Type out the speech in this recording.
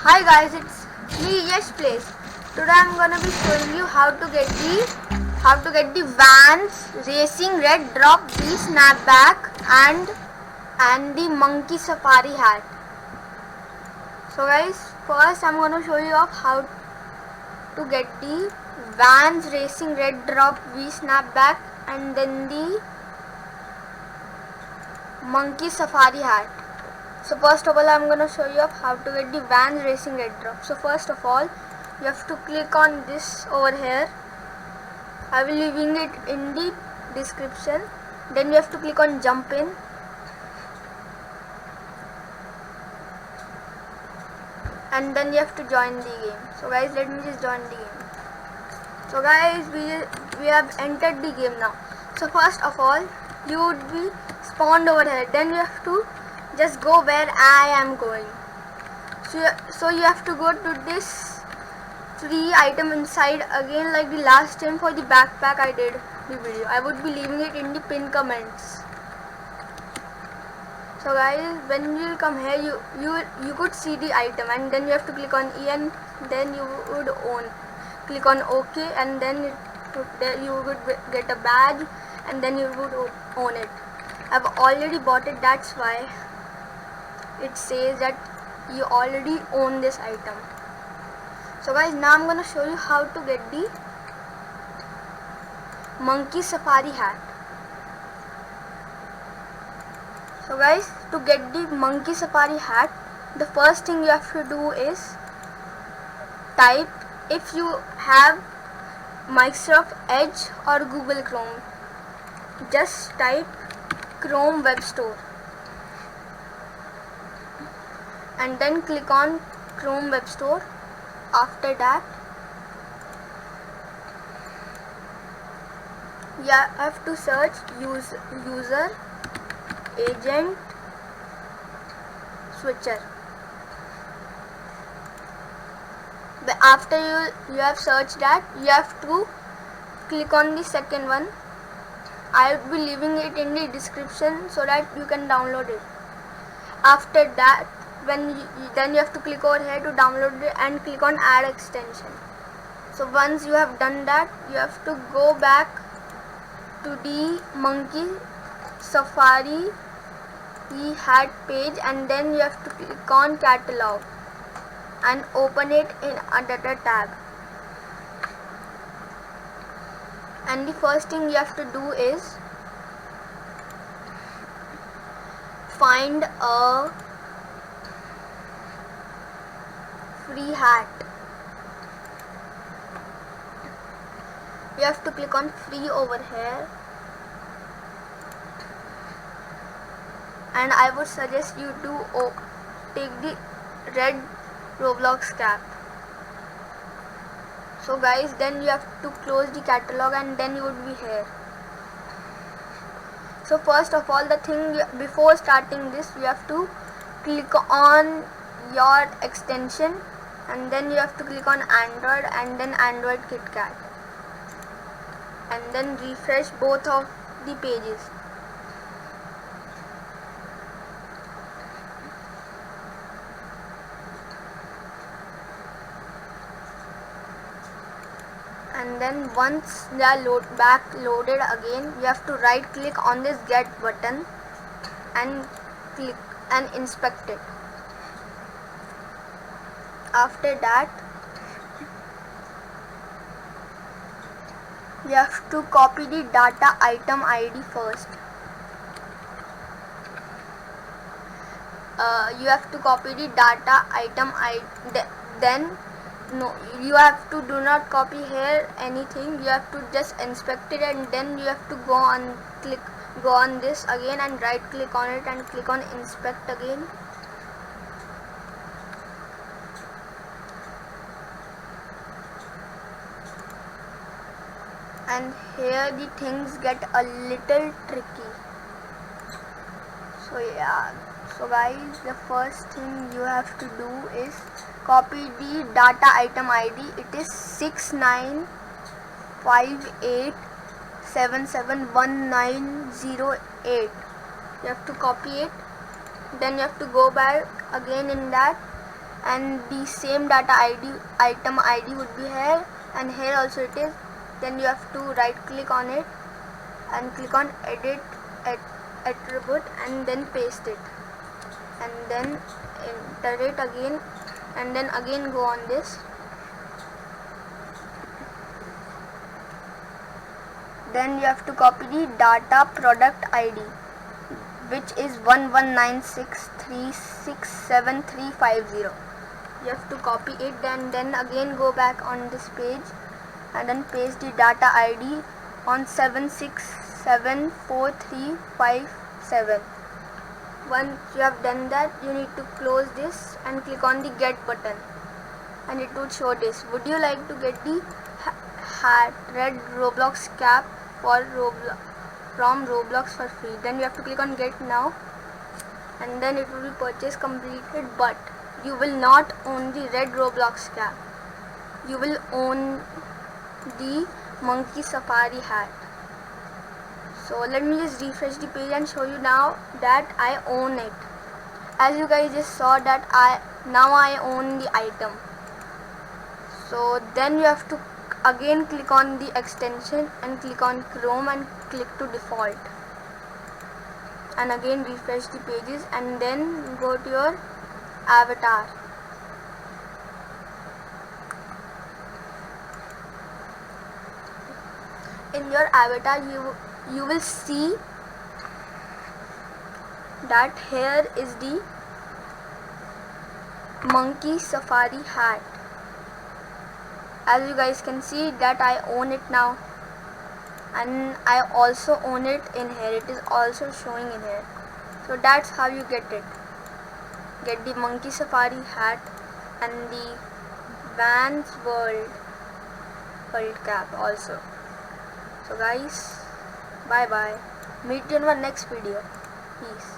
Hi guys, it's me Yes Place. Today I'm gonna be showing you how to get the Vans Racing Red Drop V snapback and the monkey safari hat. So guys, first I'm gonna show you of how to get the Vans Racing Red Drop V snapback and then the monkey safari hat. So first of all I'm gonna show you of how to get the Vans Racing Red Drop. So first of all you have to click on this over here. I will leaving it in the description. Then you have to click on jump in. And then you have to join the game. So guys, let me just join the game. So guys, we have entered the game now. So first of all you would be spawned over here. Then you have to just go where I am going. So you have to go to this free item inside again, like the last time for the backpack I did the video. I would be leaving it in the pinned comments. So guys, when you come here you could see the item and then you have to click on E and then you would click on OK and then you would get a badge and then you would own it. I've already bought it, that's why it says that you already own this item. So guys, now I'm gonna show you how to get the monkey safari hat. So guys, to get the monkey safari hat, the first thing you have to do is type, if you have Microsoft Edge or Google Chrome, just type Chrome Web Store and then click on Chrome Web Store. After that you have to search user agent switcher. But after you have searched that, you have to click on the second one. I will be leaving it in the description so that you can download it. After that, then you have to click over here to download it and click on add extension. So once you have done that, you have to go back to the monkey safari hat page and then you have to click on catalog and open it in another tab. And the first thing you have to do is find a free hat. You have to click on free over here and I would suggest you to take the red Roblox cap. So guys, then you have to close the catalog and then you would be here. So first of all, the thing before starting this, you have to click on your extension and then you have to click on Android and then Android KitKat and then refresh both of the pages. And then once they are loaded again, you have to right click on this get button and click and inspect it. After that you have to copy the data item ID first. You have to copy the data item ID, then no, you have to do not copy here anything. You have to just inspect it and then you have to go on this again and right click on it and click on inspect again. And here the things get a little tricky. So yeah, so guys, the first thing you have to do is copy the data item ID. It is 6958771908. You have to copy it. Then you have to go back again in that and the same data ID item ID would be here, and here also it is. Then you have to right click on it and click on edit attribute and then paste it, and then enter it again, and then again go on this. Then you have to copy the data product ID, which is 1196367350. You have to copy it, and then again go back on this page and then paste the data ID on 7674357. Once you have done that, you need to close this and click on the get button, and it would show this. Would you like to get the red Roblox cap from Roblox for free? Then you have to click on get now, and then it will be purchase completed, but you will not own the red Roblox cap. You will own the monkey safari hat. So let me just refresh the page and show you now that I own it. As you guys just saw that I own the item. So then you have to again click on the extension and click on Chrome and click to default, and again refresh the pages, and then go to your avatar. In your avatar you will see that here is the monkey safari hat. As you guys can see that I own it now, and I also own it in here. It is also showing in here. So that's how you get it. Get the monkey safari hat and the Vans World cap also. So guys, bye bye. Meet you in our next video. Peace.